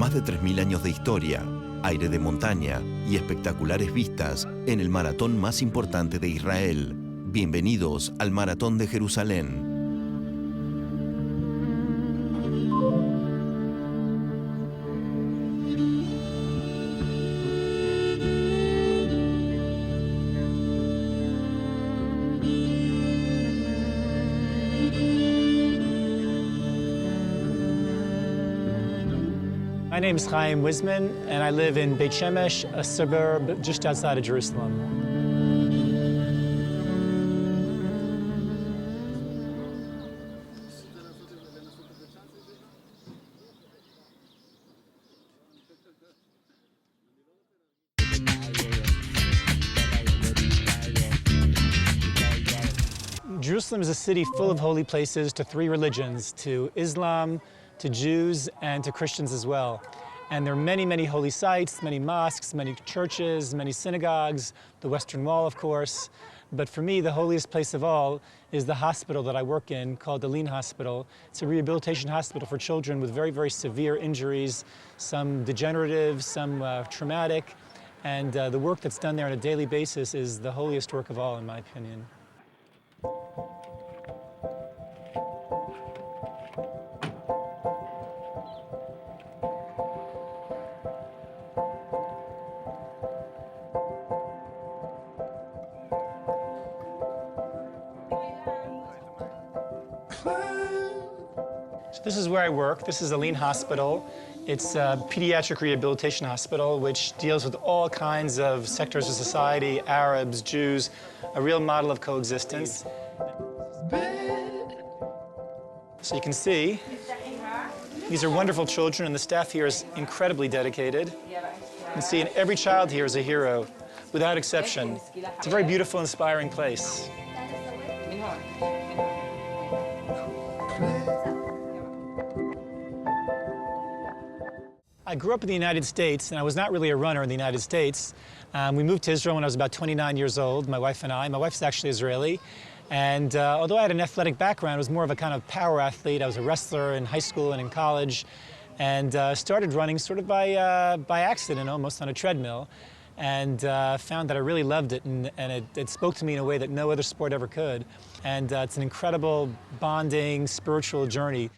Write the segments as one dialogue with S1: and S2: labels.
S1: Más de 3.000 años de historia, aire de montaña y espectaculares vistas en el maratón más importante de Israel. Bienvenidos al Maratón de Jerusalén.
S2: My name is Chaim Wizman, and I live in Beit Shemesh, a suburb just outside of Jerusalem. Jerusalem is a city full of holy places to three religions, to Islam, to Jews, and to Christians as well. And there are many, many holy sites, many mosques, many churches, many synagogues, the Western Wall, of course. But for me, the holiest place of all is the hospital that I work in, called the Lean Hospital. It's a rehabilitation hospital for children with very, very severe injuries, some degenerative, some traumatic. And the work that's done there on a daily basis is the holiest work of all, in my opinion. This is where I work. This is a Lean Hospital. It's a pediatric rehabilitation hospital which deals with all kinds of sectors of society, Arabs, Jews, a real model of coexistence. So you can see, these are wonderful children, and the staff here is incredibly dedicated. You can see, and every child here is a hero, without exception. It's a very beautiful, inspiring place. I grew up in the United States, and I was not really a runner in the United States. We moved to Israel when I was about 29 years old, my wife and I. My wife's actually Israeli. And although I had an athletic background, I was more of a kind of power athlete. I was a wrestler in high school and in college, and started running sort of by accident, almost on a treadmill, and found that I really loved it, and it spoke to me in a way that no other sport ever could. And it's an incredible bonding, spiritual journey.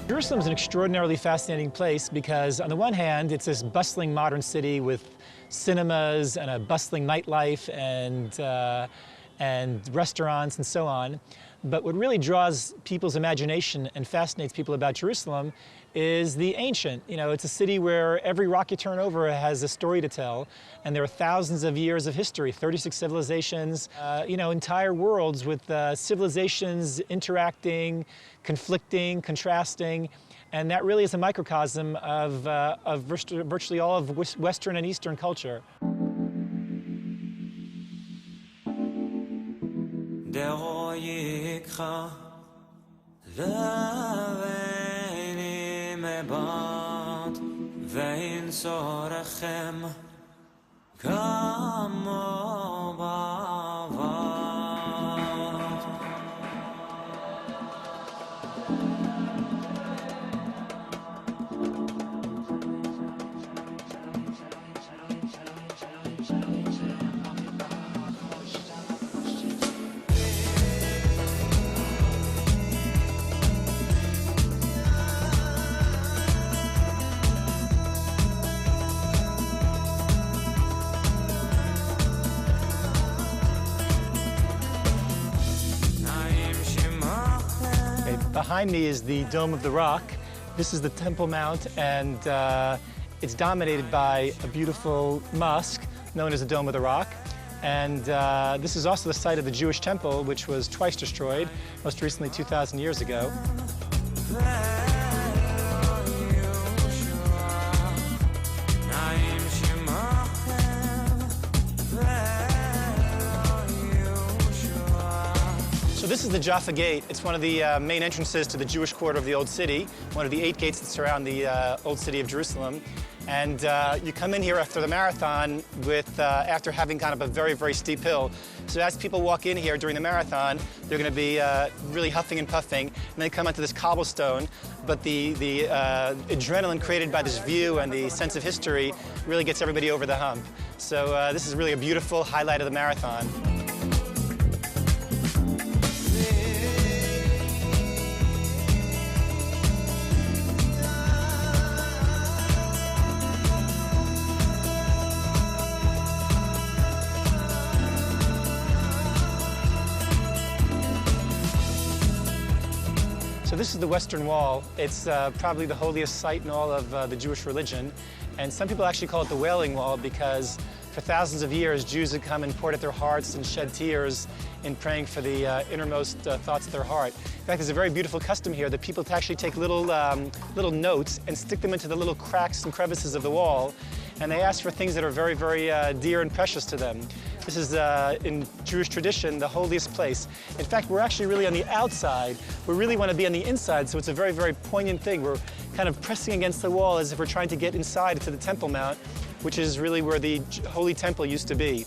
S2: Jerusalem is an extraordinarily fascinating place because, on the one hand, it's this bustling modern city with cinemas and a bustling nightlife and restaurants and so on. But what really draws people's imagination and fascinates people about Jerusalem is the ancient. You know, it's a city where every rock you turn over has a story to tell, and there are thousands of years of history, 36 civilizations, you know, entire worlds with civilizations interacting, conflicting, contrasting, and that really is a microcosm of virtually all of Western and Eastern culture. Okay, behind me is the Dome of the Rock. This is the Temple Mount, and it's dominated by a beautiful mosque known as the Dome of the Rock. And this is also the site of the Jewish temple, which was twice destroyed, most recently 2,000 years ago. So this is the Jaffa Gate. It's one of the main entrances to the Jewish quarter of the Old City, one of the 8 gates that surround the Old City of Jerusalem. And you come in here after the marathon after having kind of a very, very steep hill. So as people walk in here during the marathon, they're going to be really huffing and puffing, and they come onto this cobblestone. But the adrenaline created by this view and the sense of history really gets everybody over the hump. So this is really a beautiful highlight of the marathon. So this is the Western Wall. It's probably the holiest site in all of the Jewish religion. And some people actually call it the Wailing Wall because for thousands of years, Jews had come and poured out their hearts and shed tears in praying for the innermost thoughts of their heart. In fact, there's a very beautiful custom here that people actually take little notes and stick them into the little cracks and crevices of the wall. And they ask for things that are very, very dear and precious to them. This is, in Jewish tradition, the holiest place. In fact, we're actually really on the outside. We really want to be on the inside, so it's a very, very poignant thing. We're kind of pressing against the wall as if we're trying to get inside to the Temple Mount, which is really where the Holy Temple used to be.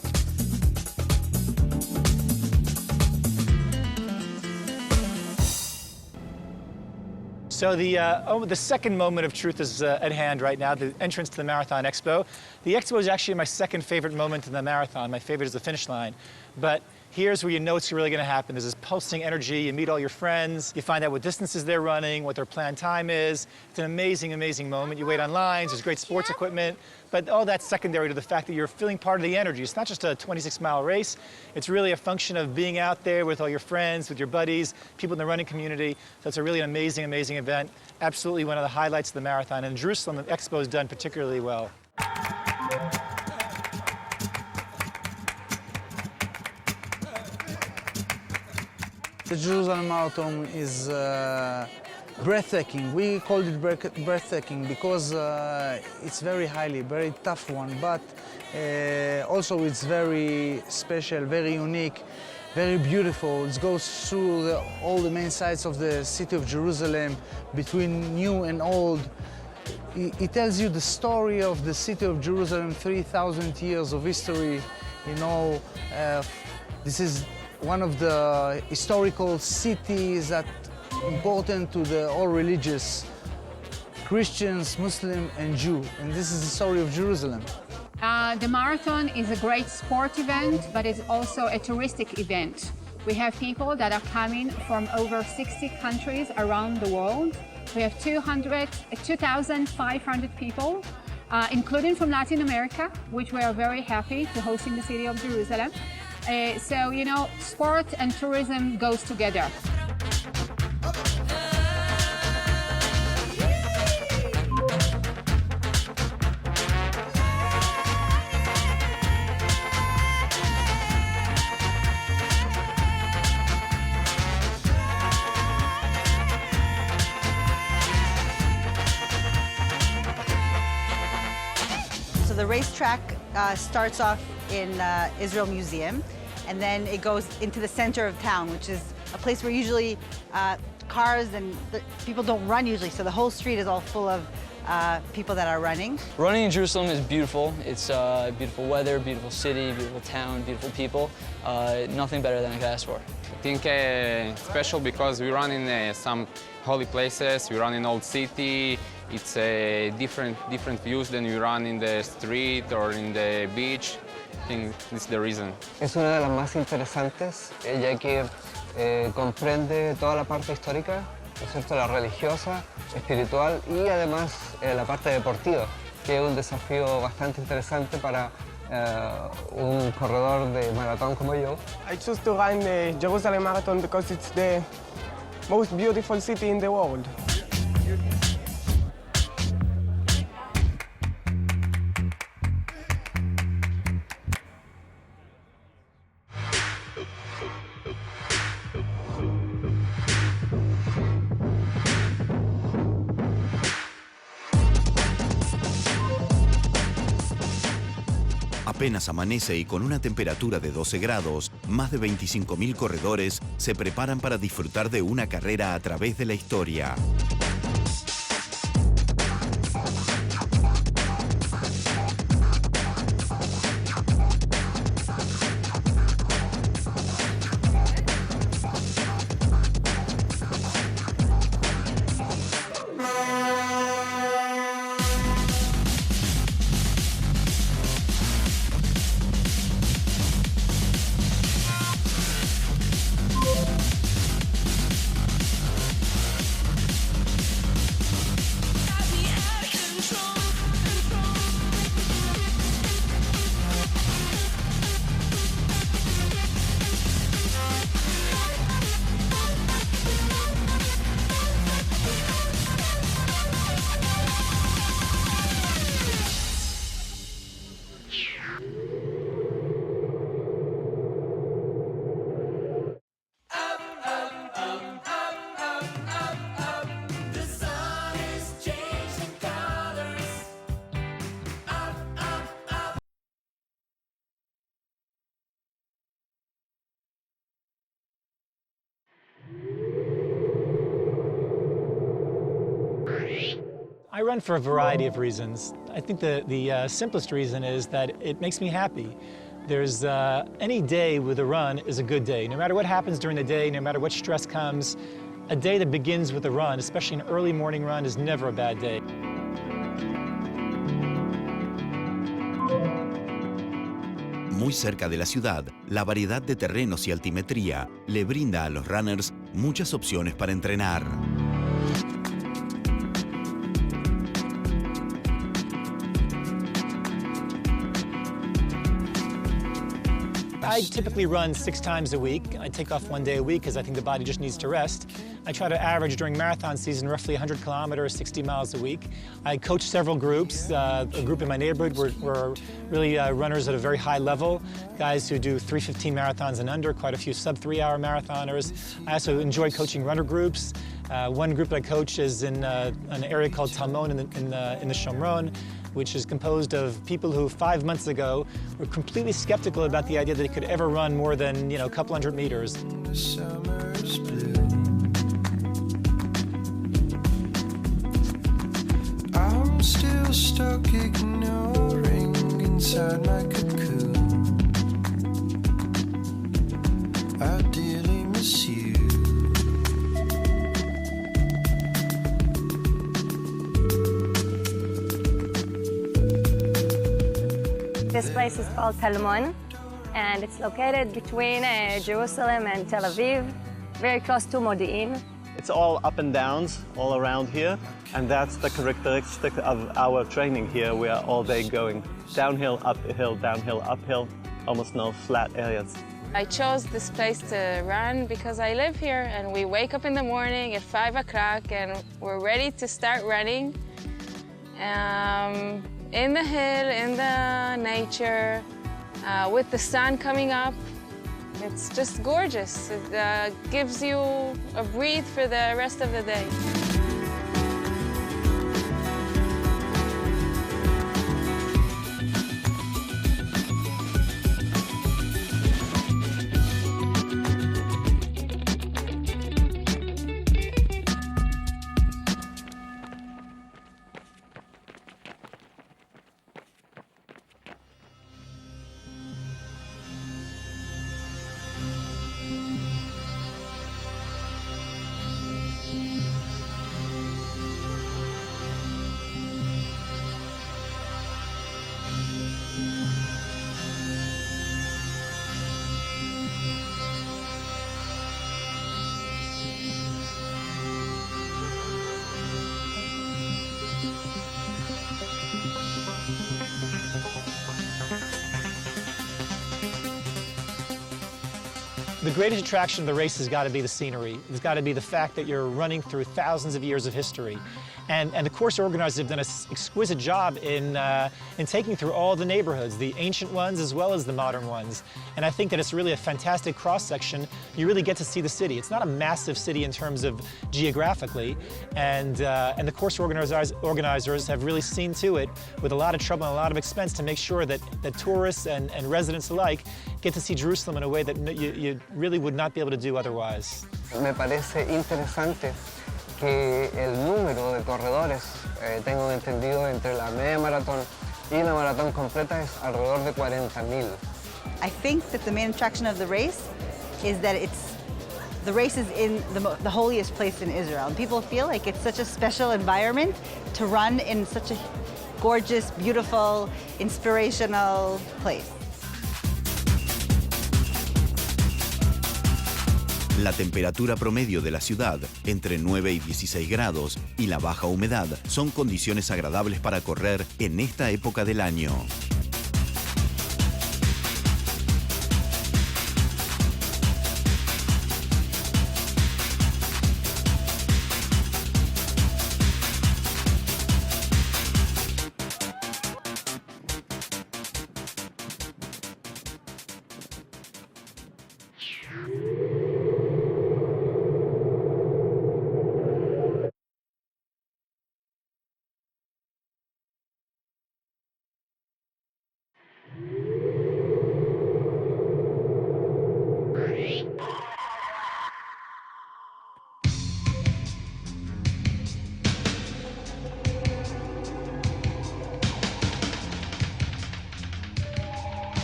S2: So the second moment of truth is at hand right now, the entrance to the Marathon Expo. The Expo is actually my second favorite moment in the marathon. My favorite is the finish line. But here's where you know it's really going to happen. There's this pulsing energy. You meet all your friends. You find out what distances they're running, what their planned time is. It's an amazing, amazing moment. You wait on lines. There's great sports equipment. But all that's secondary to the fact that you're feeling part of the energy. It's not just a 26-mile race. It's really a function of being out there with all your friends, with your buddies, people in the running community. So it's a really an amazing, amazing event. Absolutely one of the highlights of the marathon. And in Jerusalem, the Expo is done particularly well.
S3: The Jerusalem Marathon is breathtaking. We called it breathtaking because it's very tough one, but also it's very special, very unique, very beautiful. It goes through all the main sites of the city of Jerusalem, between new and old. It tells you the story of the city of Jerusalem, 3,000 years of history. You know, this is one of the historical cities that important to all religious, Christians, Muslim, and Jew. And this is the story of Jerusalem.
S4: The marathon is a great sport event, but it's also a touristic event. We have people that are coming from over 60 countries around the world. We have 2,500 people, including from Latin America, which we are very happy to host in the city of Jerusalem. So, you know, sport and tourism goes together.
S5: So the racetrack starts off in Israel Museum, and then it goes into the center of town, which is a place where usually cars and people don't run usually, so the whole street is all full of people that are running.
S6: Running in Jerusalem is beautiful. It's beautiful weather, beautiful city, beautiful town, beautiful people. Nothing better than I could ask for.
S7: I think it's special because we run in some holy places. We run in Old City. It's different views than you run in the street or in the beach. I think this is the reason.
S8: Es una de las más interesantes, ya que comprende toda la parte histórica, ¿no es cierto?, la religiosa, espiritual y además la parte deportiva, que es un desafío bastante interesante para un corredor de maratón como yo.
S9: I choose to run the Jerusalem Marathon because it's the most beautiful city in the world.
S1: Apenas amanece y con una temperatura de 12 grados, más de 25.000 corredores se preparan para disfrutar de una carrera a través de la historia.
S2: I run for a variety of reasons. I think the simplest reason is that it makes me happy. There's any day with a run is a good day. No matter what happens during the day, no matter what stress comes, a day that begins with a run, especially an early morning run, is never a bad day.
S1: Muy cerca de la ciudad, la variedad de terrenos y altimetría le brinda a los runners muchas opciones para entrenar.
S2: I typically run 6 times a week. I take off 1 day a week because I think the body just needs to rest. I try to average during marathon season roughly 100 kilometers, 60 miles a week. I coach several groups. A group in my neighborhood were really runners at a very high level, guys who do 3:15 marathons and under, quite a few sub-3-hour marathoners. I also enjoy coaching runner groups. One group that I coach is in an area called Talmon in the Shomron, which is composed of people who 5 months ago were completely skeptical about the idea that they could ever run more than, a couple hundred meters.
S10: I'm still stuck ignoring inside my cocoon. I dearly miss you.
S11: This place is called Talmon, and it's located between Jerusalem and Tel Aviv, very close to Modi'in.
S12: It's all up and downs all around here, and that's the characteristic of our training here. We are all day going downhill, uphill, almost no flat areas.
S13: I chose this place to run because I live here, and we wake up in the morning at 5 o'clock and we're ready to start running. In the hill, in the nature, with the sun coming up. It's just gorgeous. It gives you a breathe for the rest of the day.
S2: The greatest attraction of the race has got to be the scenery. It's got to be the fact that you're running through thousands of years of history. And the course organizers have done an exquisite job in taking through all the neighborhoods, the ancient ones as well as the modern ones. And I think that it's really a fantastic cross-section. You really get to see the city. It's not a massive city in terms of geographically, and the course organizers have really seen to it with a lot of trouble and a lot of expense to make sure that tourists and residents alike get to see Jerusalem in a way that you really would not be able to do otherwise.
S8: Me parece interesante que el número de corredores, tengo entendido, entre la media maratón y la maratón completa es alrededor de 40,000.
S5: I think that the main attraction of the race is that the race is in the holiest place in Israel. And people feel like it's such a special environment to run in such a gorgeous, beautiful, inspirational place.
S1: La temperatura promedio de la ciudad, entre 9 y 16 grados, y la baja humedad son condiciones agradables para correr en esta época del año.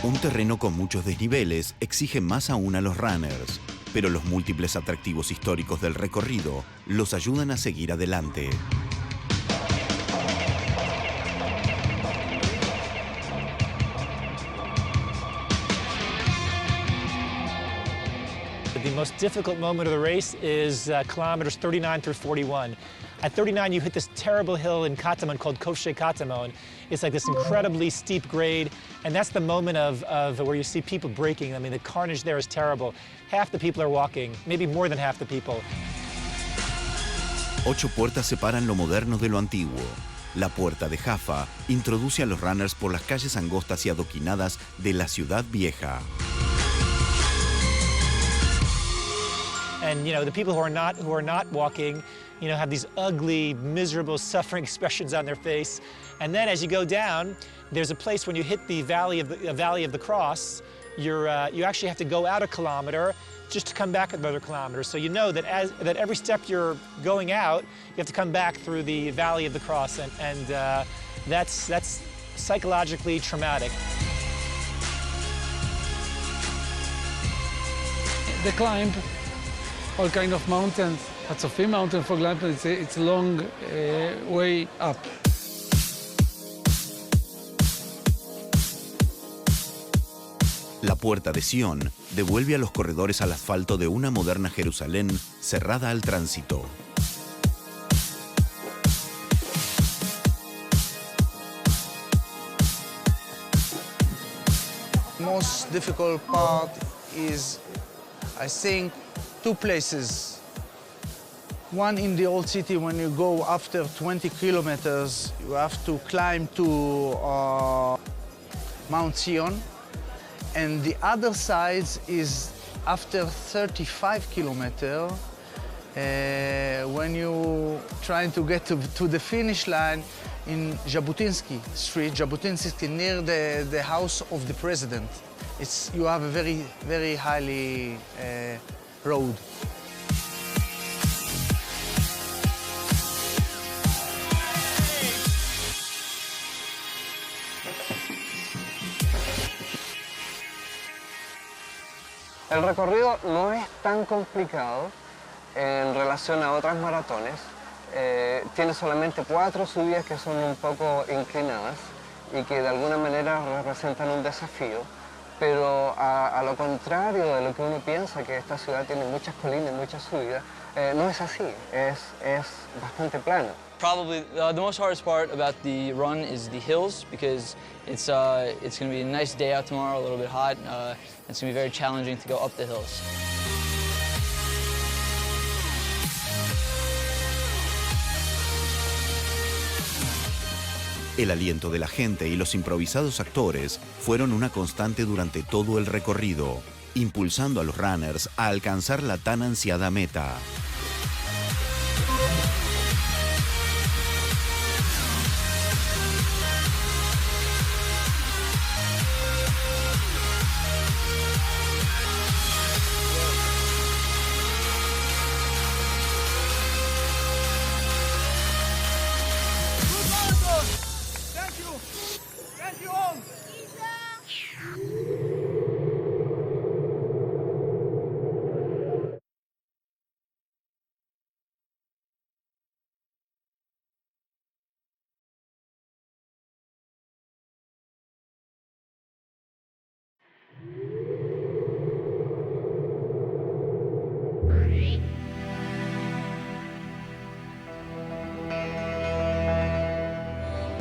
S1: Un terreno con muchos desniveles exige más aún a los runners, pero los múltiples atractivos históricos del recorrido los ayudan a seguir adelante.
S2: The most difficult moment of the race is kilometers 39 through 41. At 39, you hit this terrible hill in Katamon called Koshe Katamon. It's like this incredibly steep grade, and that's the moment of where you see people breaking. I mean, the carnage there is terrible. Half the people are walking, maybe more than half the people.
S1: 8 puertas separan lo moderno de lo antiguo. La puerta de Jaffa introduce a los runners por las calles angostas y adoquinadas de la ciudad vieja.
S2: And you know, the people who are not walking, you know, have these ugly, miserable, suffering expressions on their face. And then as you go down, there's a place when you hit the Valley of the Cross, you actually have to go out a kilometer just to come back another kilometer. So you know that that every step you're going out, you have to come back through the Valley of the Cross, and that's psychologically traumatic.
S14: The climb, all kind of mountains. Hatzofim mountain, for example, it's a long way up.
S1: La puerta de Sion devuelve a los corredores al asfalto de una moderna Jerusalén cerrada al tránsito.
S3: Most difficult part is, I think, 2 places. One in the old city, when you go after 20 kilometers, you have to climb to Mount Zion. And the other side is after 35 kilometers, when you're trying to get to the finish line in Jabotinsky Street, Jabotinsky, near the house of the president. You have a very, very highly road.
S8: El recorrido no es tan complicado en relación a otras maratones. Tiene solamente 4 subidas que son un poco inclinadas y que de alguna manera representan un desafío, pero a lo contrario de lo que uno piensa, que esta ciudad tiene muchas colinas, muchas subidas, no es así, es bastante plano.
S6: Probably the most hardest part about the run is the hills, because it's going to be a nice day out tomorrow, a little bit hot. It's going to be very challenging to go up the hills.
S1: El aliento de la gente y los improvisados actores fueron una constante durante todo el recorrido, impulsando a los runners a alcanzar la tan ansiada meta.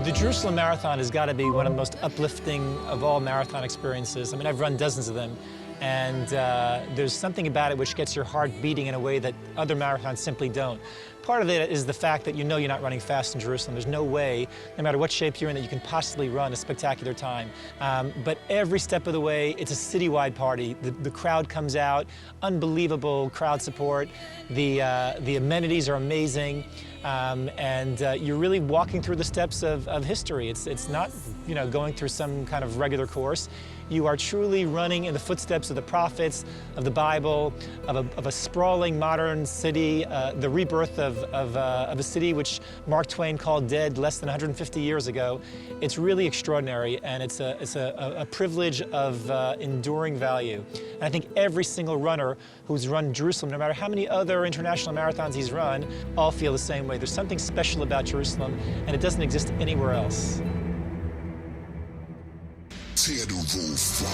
S2: The Jerusalem Marathon has got to be one of the most uplifting of all marathon experiences. I mean, I've run dozens of them, and there's something about it which gets your heart beating in a way that other marathons simply don't. Part of it is the fact that you know you're not running fast in Jerusalem. There's no way, no matter what shape you're in, that you can possibly run a spectacular time. But every step of the way, it's a citywide party. The crowd comes out, unbelievable crowd support. The amenities are amazing. You're really walking through the steps of history. It's not, going through some kind of regular course. You are truly running in the footsteps of the prophets, of the Bible, of a sprawling modern city, the rebirth of a city which Mark Twain called dead less than 150 years ago. It's really extraordinary, and it's a privilege of enduring value. And I think every single runner who's run Jerusalem, no matter how many other international marathons he's run, all feel the same way. There's something special about Jerusalem, and it doesn't exist anywhere else.
S10: Tear the roof up.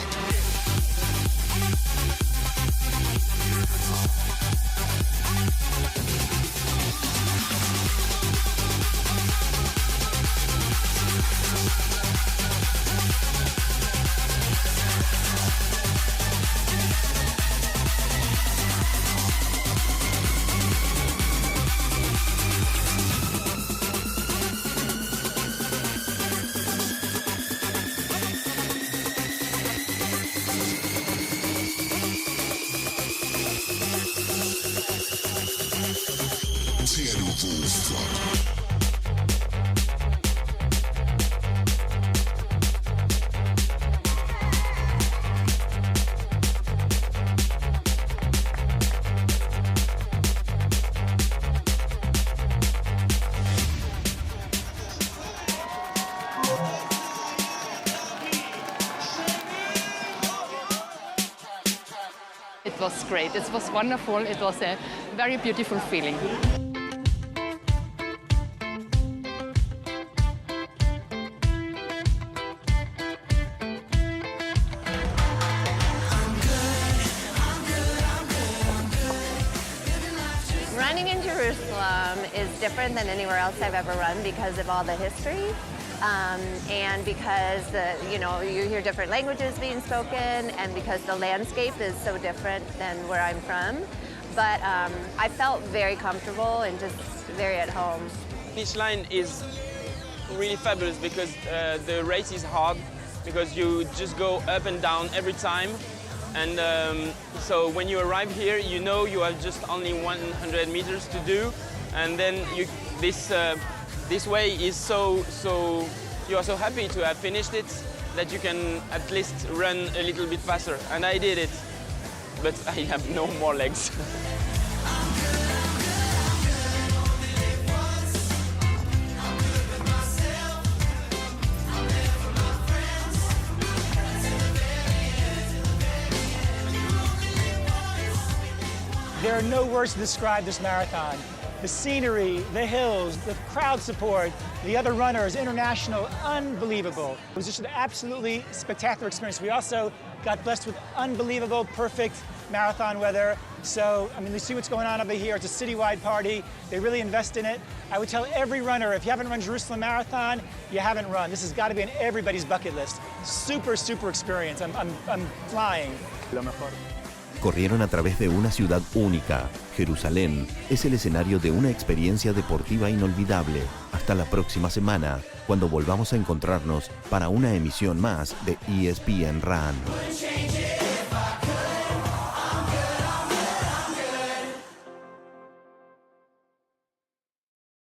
S15: It was great. It was wonderful. It was a very beautiful feeling.
S11: Running in Jerusalem is different than anywhere else I've ever run because of all the history. And because you hear different languages being spoken, and because the landscape is so different than where I'm from. But I felt very comfortable and just very at home.
S16: Finish line is really fabulous because the race is hard, because you just go up and down every time. And so when you arrive here, you know you have just only 100 meters to do, and then this way is so you are so happy to have finished it that you can at least run a little bit faster. And I did it, but I have no more legs.
S2: There are no words to describe this marathon. The scenery, the hills, the crowd support, the other runners, international, unbelievable. It was just an absolutely spectacular experience. We also got blessed with unbelievable, perfect marathon weather. So, you see what's going on over here. It's a citywide party. They really invest in it. I would tell every runner, if you haven't run Jerusalem Marathon, you haven't run. This has got to be on everybody's bucket list. Super, super experience. I'm flying.
S1: corrieron a través de una ciudad única. Jerusalén es el escenario de una experiencia deportiva inolvidable. Hasta la próxima semana, cuando volvamos a encontrarnos para una emisión más de ESPN Run.